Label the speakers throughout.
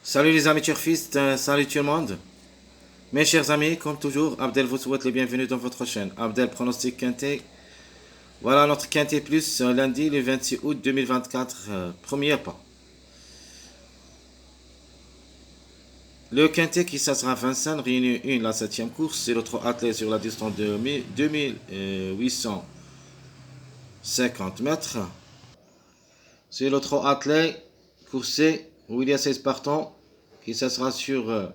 Speaker 1: Salut les amis turfistes, salut tout le monde. Mes chers amis, comme toujours, Abdel vous souhaite les bienvenus dans votre chaîne. Abdel pronostic quintet. Voilà notre quintet plus lundi le 26 août 2024, premier pas. Le quintet qui sera Vincennes réunit une la septième course, c'est l'autre athlète sur la distance de 2850 mètres. C'est l'autre athlète coursé où il y a 16 partants qui sera sur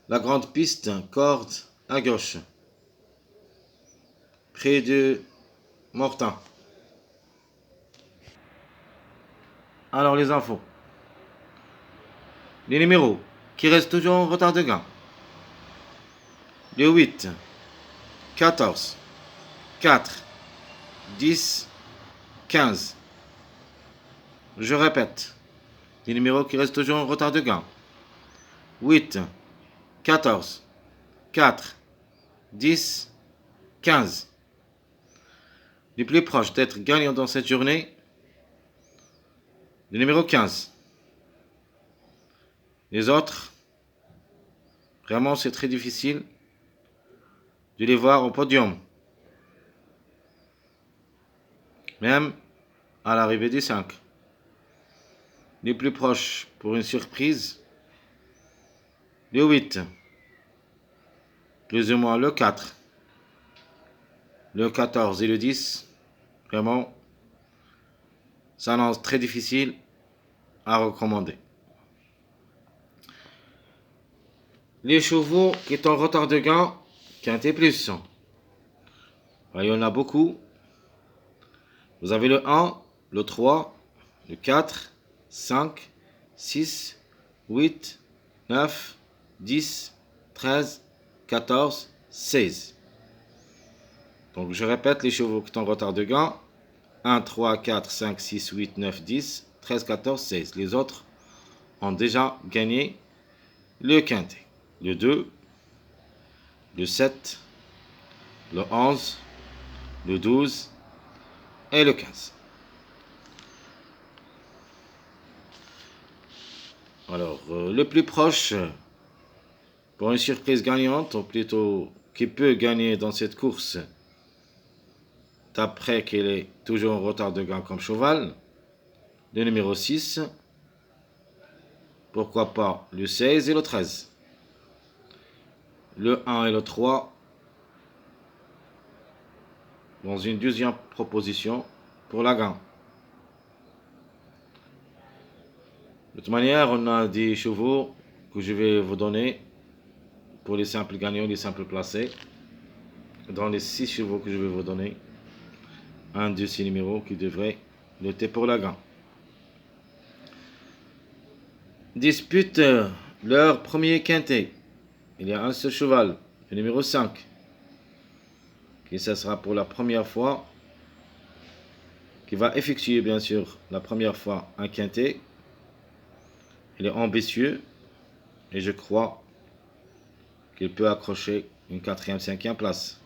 Speaker 1: la grande piste, corde à gauche, près de Mortain. Alors les infos. Les numéros qui restent toujours en retard de gain. Le 8, 14, 4, 10, 15. Je répète. Les numéros qui restent toujours en retard de gain. 8, 14, 4, 10, 15. Les plus proches d'être gagnants dans cette journée. Le numéro 15. Les autres, vraiment c'est très difficile de les voir au podium. Même à l'arrivée des 5. Les plus proches pour une surprise. Le 8. Plus ou moins le 4. Le 14 et le 10. Vraiment, ça annonce très difficile à recommander. Les chevaux qui sont en retard de gain, quintet plus. Il y en a beaucoup. Vous avez le 1, le 3, le 4, 5, 6, 8, 9, 10, 13, 14, 16. Donc je répète les chevaux qui sont en retard de gain. 1, 3, 4, 5, 6, 8, 9, 10, 13, 14, 16. Les autres ont déjà gagné le quintet. Le 2, le 7, le 11, le 12 et le 15. Alors, le plus proche pour une surprise gagnante, ou plutôt qui peut gagner dans cette course, d'après qu'il est toujours en retard de gain comme cheval, le numéro 6, pourquoi pas le 16 et le 13. Le 1 et le 3 dans une deuxième proposition pour la gagne. De toute manière, on a des chevaux que je vais vous donner pour les simples gagnants, les simples placés. Dans les 6 chevaux que je vais vous donner, un de ces numéros qui devrait lutter pour la gagne. Disputent leur premier quintet. Il y a un seul cheval, le numéro 5, qui ce sera pour la première fois, qui va effectuer bien sûr la première fois un quintet. Il est ambitieux et je crois qu'il peut accrocher une 4e, 5e place.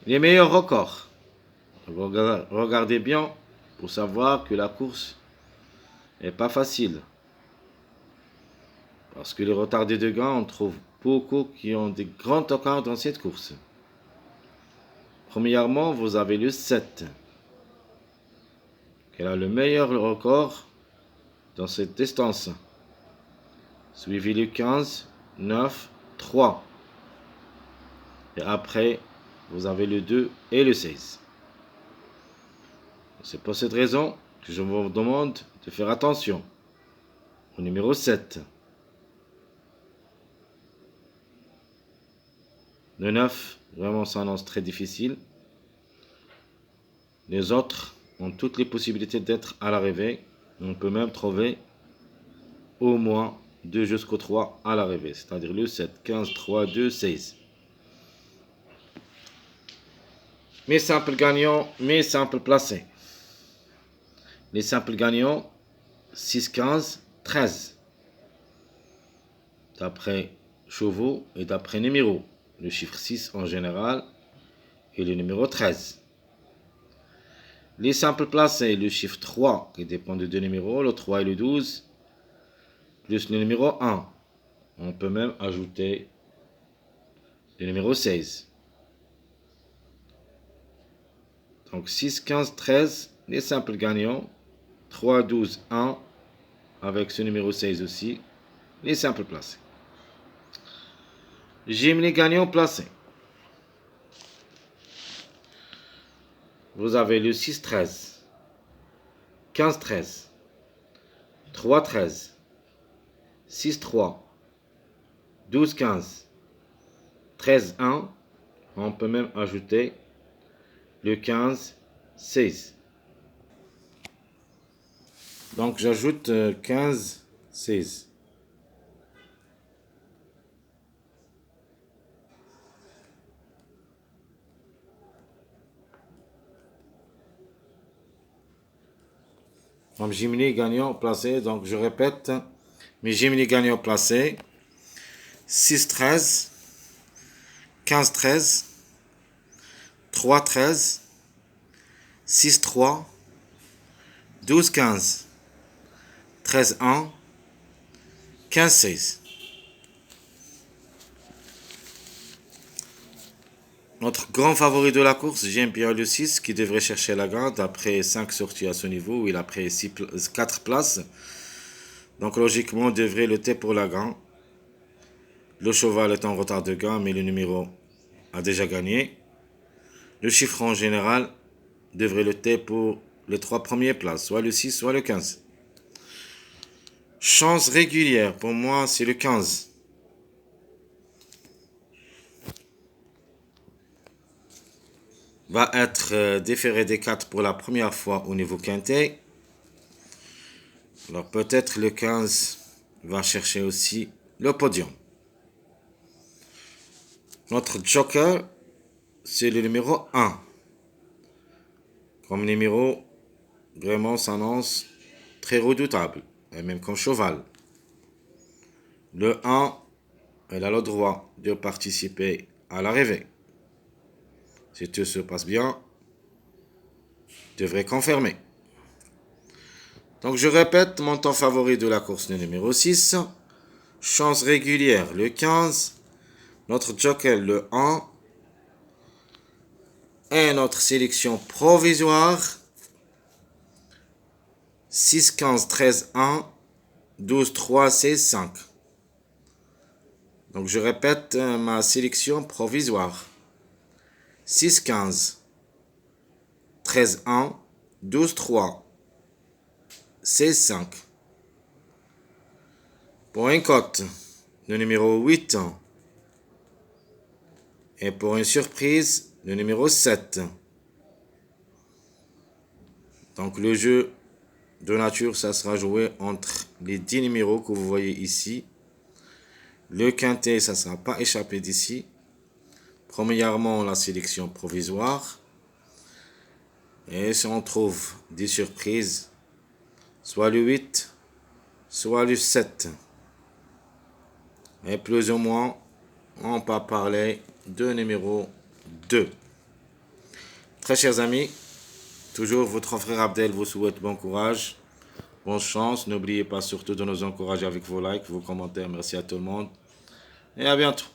Speaker 1: Les meilleurs records. Regardez bien pour savoir que la course n'est pas facile. Parce que les retardés de gain, on trouve beaucoup qui ont des grands records dans cette course. Premièrement, vous avez le 7, qui a le meilleur record dans cette distance. Suivi le 15, 9, 3. Et après, vous avez le 2 et le 16. C'est pour cette raison que je vous demande de faire attention au numéro 7. Le 9, vraiment, ça annonce très difficile. Les autres ont toutes les possibilités d'être à l'arrivée. On peut même trouver au moins 2 jusqu'au 3 à l'arrivée, c'est-à-dire le 7, 15, 3, 2, 16. Mes simples gagnants, mes simples placés. Les simples gagnants, 6, 15, 13. D'après chevaux et d'après numéro. Le chiffre 6 en général et le numéro 13. Les simples placés, le chiffre 3 qui dépend de deux numéros, le 3 et le 12, plus le numéro 1. On peut même ajouter le numéro 16. Donc 6, 15, 13, les simples gagnants. 3, 12, 1, avec ce numéro 16 aussi, les simples placés. J'aime les gagnants placés. Vous avez le 6, 13, 15, 13, 3, 13, 6, 3, 12, 15, 13, 1. On peut même ajouter le 15, 16. Donc j'ajoute 15, 16. Comme Gemini gagnant placé, donc je répète, mes Gemini gagnants placés, 6, 13, 15, 13, 3, 13, 6, 3, 12, 15, 13, 1, 15, 16. Notre grand favori de la course, j'aime bien le 6 qui devrait chercher la garde après 5 sorties à ce niveau. Il a pris 4 places. Donc logiquement, on devrait lutter pour la gagne. Le cheval est en retard de gain, mais le numéro a déjà gagné. Le chiffre en général devrait lutter pour les 3 premières places, soit le 6, soit le 15. Chance régulière, pour moi, c'est le 15. Va être déféré des 4 pour la première fois au niveau quintet. Alors peut-être le 15 va chercher aussi le podium. Notre joker, c'est le numéro 1. Comme numéro, vraiment s'annonce très redoutable, et même comme cheval. Le 1, elle a le droit de participer à l'arrivée. Si tout se passe bien, devrait confirmer. Donc je répète, mon temps favori de la course, le numéro 6. Chance régulière, le 15. Notre joker, le 1. Et notre sélection provisoire, 6, 15, 13, 1, 12, 3, 16, 5. Donc je répète ma sélection provisoire. 6, 15, 13, 1, 12, 3, 16, 5. Pour une cote, le numéro 8. Et pour une surprise, le numéro 7. Donc le jeu de nature, ça sera joué entre les 10 numéros que vous voyez ici. Le quintet, ça ne sera pas échappé d'ici. Premièrement, la sélection provisoire. Et si on trouve des surprises, soit le 8, soit le 7. Et plus ou moins, on peut parler de numéro 2. Très chers amis, toujours votre frère Abdel vous souhaite bon courage, bonne chance. N'oubliez pas surtout de nous encourager avec vos likes, vos commentaires. Merci à tout le monde et à bientôt.